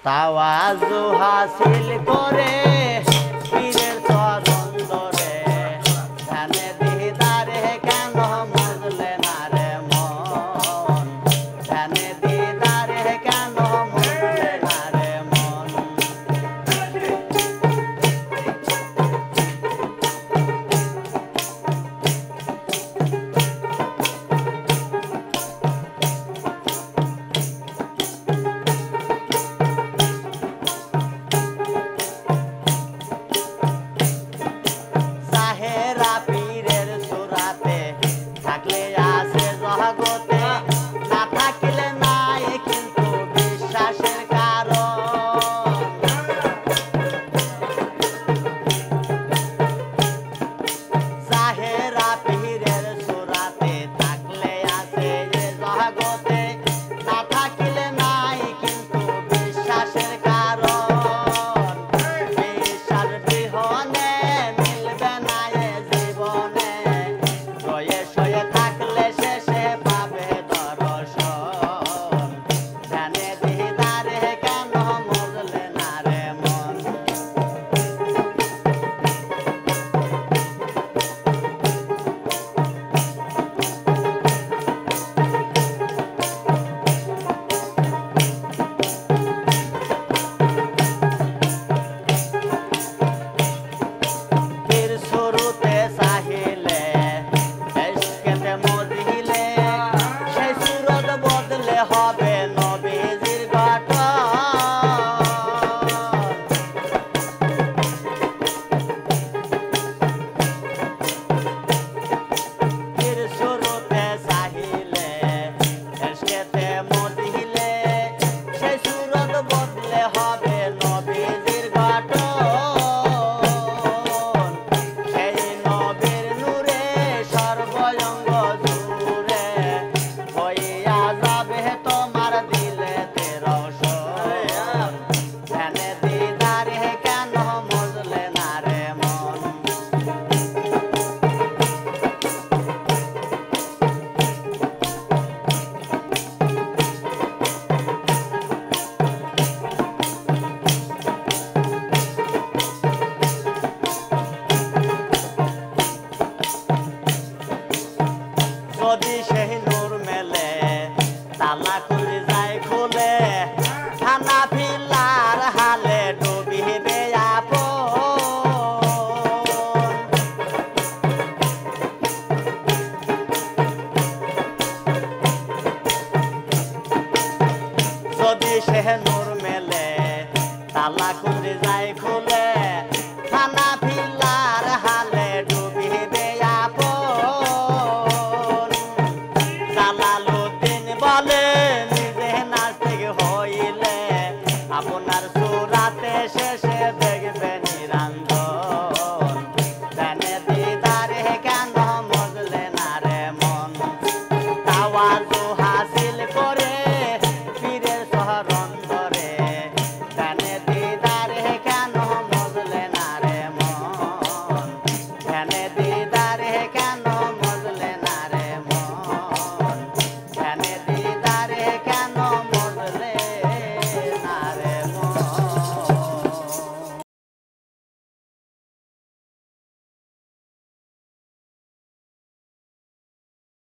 তাওয়াজু হাসিল করে পীরের চরণ ধরে ধ্যানে দিদারে কেন মজলে না রে মন ধ্যানে দিদারে কেন মজলে না রে মন নূর মেলে তালা খুঁজে যায় খুলে থানা ফিলার হালে ডুবিবে আপন জালালউদ্দিন বলে নিজে নাস্তিক হইলে আপনার সুরাতে শেষে দেখবে নিরঞ্জন ধ্যানে দিদারে কেন মজলে না রে মন তাওয়াজ